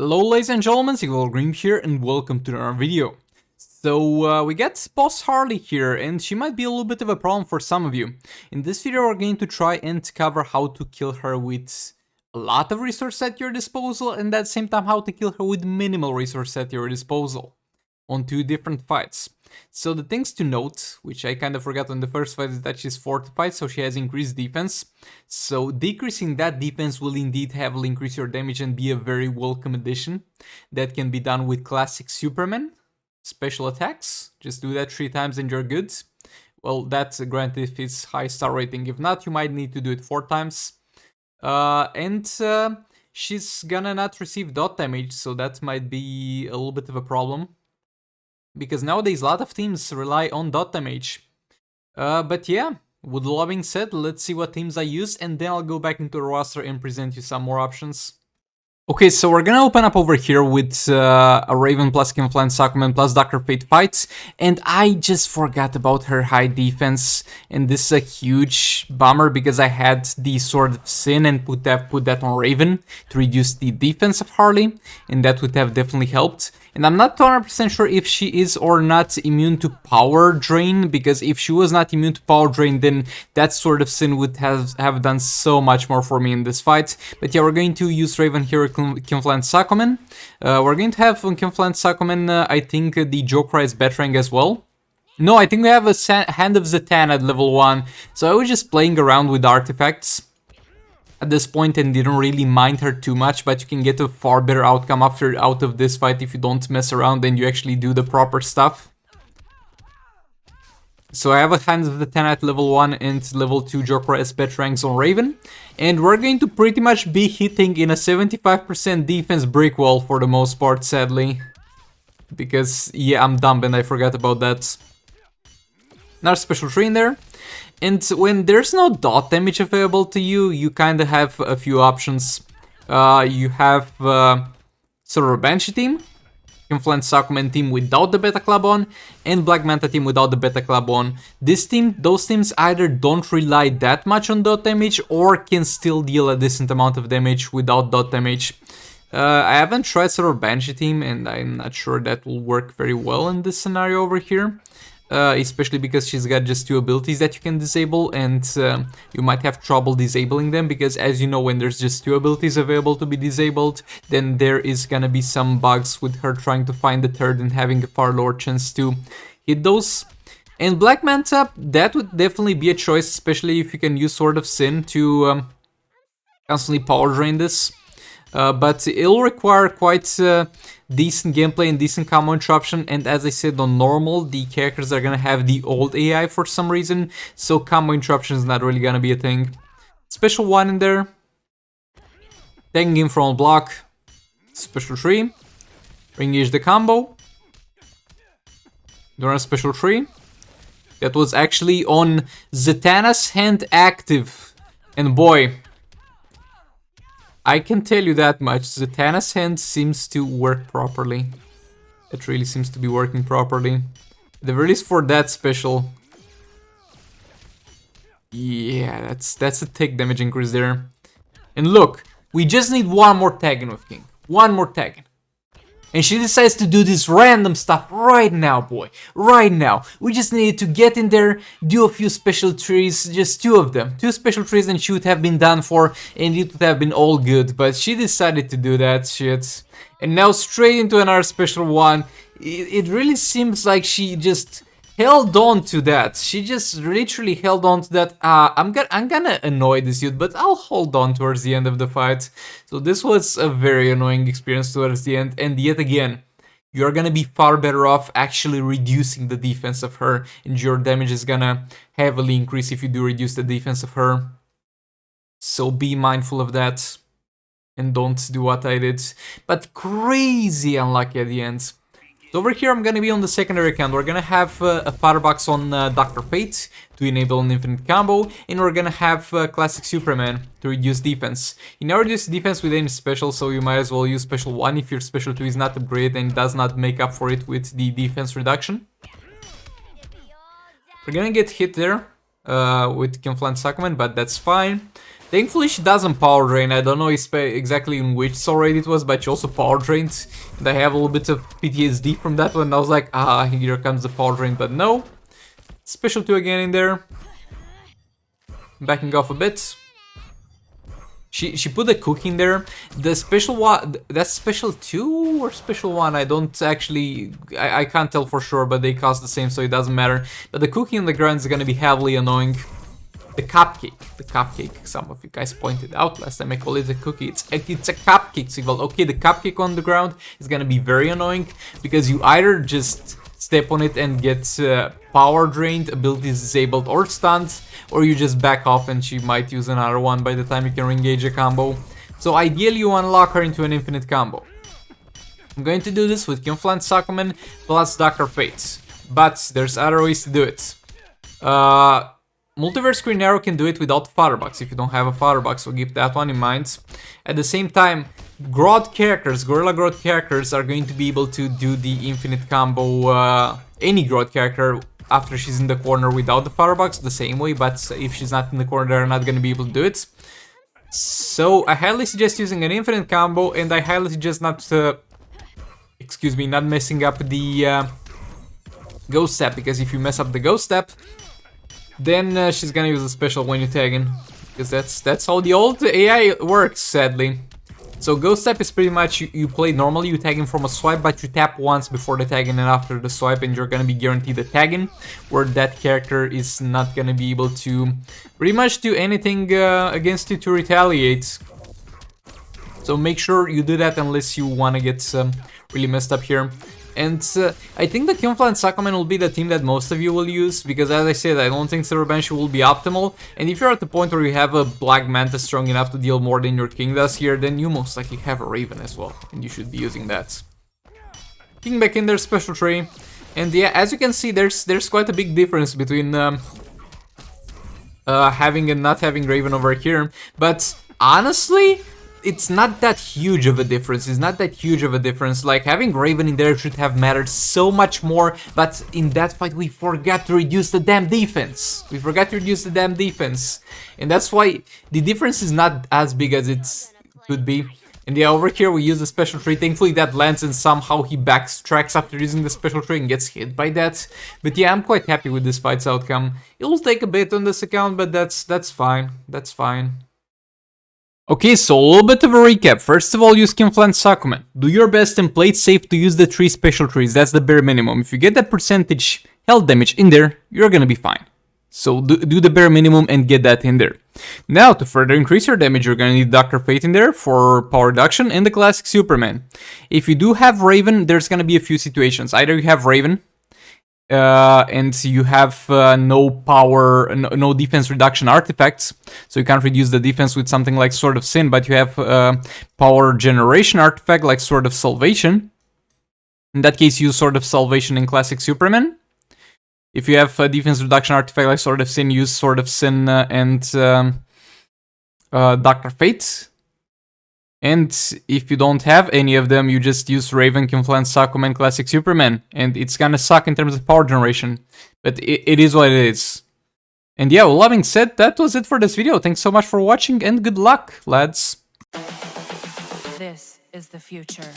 Hello ladies and gentlemen, Sigval Green here and welcome to our video. So we got boss Harley here and she might be a little bit of a problem for some of you. In this video we're going to try and cover how to kill her with a lot of resources at your disposal and at the same time how to kill her with minimal resources at your disposal on two different fights. So the things to note, which I kind of forgot on the first fight, is that she's fortified, so she has increased defense. So decreasing that defense will indeed heavily increase your damage and be a very welcome addition. That can be done with classic Superman special attacks. Just do that 3 times and you're good. Well, that's granted if it's high star rating. If not, you might need to do it 4 times. She's gonna not receive dot damage, so that might be a little bit of a problem. Because nowadays a lot of teams rely on dot damage. But yeah, with all that being said, let's see what teams I use and then I'll go back into the roster and present you some more options. Okay, so we're gonna open up over here with a Raven plus Camouflage Succumbent plus Dr. Fate fights, and I just forgot about her high defense, and this is a huge bummer because I had the Sword of Sin and put that on Raven to reduce the defense of Harley, and that would have definitely helped. And I'm not 100% sure if she is or not immune to Power Drain, because if she was not immune to Power Drain, then that Sword of Sin would have done so much more for me in this fight. But yeah, we're going to use Raven here, Camouflage Succumbent. We're going to have on Camouflage Succumbent, I think the Joker is Batarang as well. No, I think we have a Hand of Zatan at level 1, so I was just playing around with artifacts at this point and didn't really mind her too much, but you can get a far better outcome out of this fight if you don't mess around and you actually do the proper stuff. So I have a Hand of the 10 at level 1 and level 2 Joker as Batarangs on Raven, and we're going to pretty much be hitting in a 75% defense brick wall for the most part, sadly. Because, yeah, I'm dumb and I forgot about that. Another special tree in there. And when there's no dot damage available to you, you kind of have a few options. You have Silver Banshee team, Camouflage Succumbent team without the Beta Club on, and Black Manta team without the Beta Club on. Those teams either don't rely that much on dot damage or can still deal a decent amount of damage without dot damage. I haven't tried Silver Banshee team, and I'm not sure that will work very well in this scenario over here. Especially because she's got just 2 abilities that you can disable, and you might have trouble disabling them, because as you know, when there's just 2 abilities available to be disabled, then there is gonna be some bugs with her trying to find the third and having a far lower chance to hit those. And Black Manta, that would definitely be a choice, especially if you can use Sword of Sin to constantly power drain this. But it'll require quite decent gameplay and decent combo interruption, and as I said, on normal, the characters are gonna have the old AI for some reason, so combo interruption is not really gonna be a thing. Special 1 in there. Taking him from block. Special 3. Re-engage the combo. Doing a special 3. That was actually on Zatanna's hand active, and boy, I can tell you that much, Zatanna's hand seems to work properly. It really seems to be working properly. The release for that special. Yeah, that's a tick damage increase there. And look, we just need one more tag in with King. One more tag in. And she decides to do this random stuff right now, boy. Right now. We just needed to get in there, do a few special trees, just 2 of them. 2 special trees and she would have been done for, and it would have been all good. But she decided to do that shit. And now straight into another special 1. It really seems like she just held on to that. She just literally held on to that. I'm gonna annoy this dude, but I'll hold on towards the end of the fight. So this was a very annoying experience towards the end, and yet again, you're gonna be far better off actually reducing the defense of her, and your damage is gonna heavily increase if you do reduce the defense of her. So be mindful of that, and don't do what I did. But crazy unlucky at the end. So over here I'm gonna be on the secondary account. We're gonna have a firebox on Dr. Fate to enable an infinite combo, and we're gonna have classic Superman to reduce defense. You never reduce defense with any special, so you might as well use special 1 if your special 2 is not upgraded and does not make up for it with the defense reduction. We're gonna get hit there. with Kinflan Suckerman, but that's fine. Thankfully, she doesn't power drain. I don't know exactly in which soul raid it was, but she also power drained. And I have a little bit of PTSD from that one. I was like, ah, here comes the power drain, but no. Special 2 again in there. Backing off a bit. She put the cook in there. The special one, that's special 2 or special 1? I don't actually, I can't tell for sure, but they cost the same, so it doesn't matter. But the cookie on the ground is gonna be heavily annoying. The cupcake, some of you guys pointed out last time I called it a cookie. It's a cupcake signal. Okay, the cupcake on the ground is gonna be very annoying because you either just step on it and get power drained, abilities disabled or stunned, or you just back off and she might use another one by the time you can re-engage a combo. So ideally you unlock her into an infinite combo. I'm going to do this with Kinflan Suckerman plus Dr. Fate, but there's other ways to do it. Multiverse Green Arrow can do it without Fodder Box if you don't have a Fodder Box, so keep that one in mind. At the same time, Grodd characters, Gorilla Grodd characters are going to be able to do the infinite combo, any Grodd character after she's in the corner without the Fodder Box the same way, but if she's not in the corner they're not going to be able to do it. So I highly suggest using an infinite combo, and I highly suggest not messing up the Ghost Step, because if you mess up the Ghost Step, then she's gonna use a special when you tag in, because that's how the old AI works, sadly. So Ghost Step is pretty much you play normally, you tag in from a swipe, but you tap once before the tag in and after the swipe, and you're gonna be guaranteed a tag in, where that character is not gonna be able to pretty much do anything against you to retaliate. So make sure you do that unless you wanna get really messed up here. And I think the Kinflan Suckerman will be the team that most of you will use, because as I said, I don't think Silver Banshee will be optimal, and if you're at the point where you have a Black Manta strong enough to deal more than your King does here, then you most likely have a Raven as well, and you should be using that. King back in their special tree, and yeah, as you can see, there's quite a big difference between having and not having Raven over here, but honestly, it's not that huge of a difference. Like, having Raven in there should have mattered so much more, but in that fight we forgot to reduce the damn defense. And that's why the difference is not as big as it could be. And yeah, over here we use the special tree. Thankfully that lands, and somehow he backtracks after using the special tree and gets hit by that. But yeah, I'm quite happy with this fight's outcome. It'll take a bit on this account, but that's fine. Okay, so a little bit of a recap. First of all, use Kinflan Suckerman. Do your best and play it safe to use the 3 special trees. That's the bare minimum. If you get that percentage health damage in there, you're gonna be fine. So do the bare minimum and get that in there. Now, to further increase your damage, you're gonna need Dr. Fate in there for power reduction and the classic Superman. If you do have Raven, there's gonna be a few situations. Either you have Raven, and you have no defense reduction artifacts, so you can't reduce the defense with something like Sword of Sin, but you have power generation artifact like Sword of Salvation. In that case, use Sword of Salvation in Classic Superman. If you have a defense reduction artifact like Sword of Sin, use Sword of Sin and Dr. Fate. And if you don't have any of them, you just use Raven, Kinflan Suckerman, Classic Superman, and it's gonna suck in terms of power generation, but it is what it is. And yeah, well, that being said, that was it for this video. Thanks so much for watching, and good luck, lads. This is the future.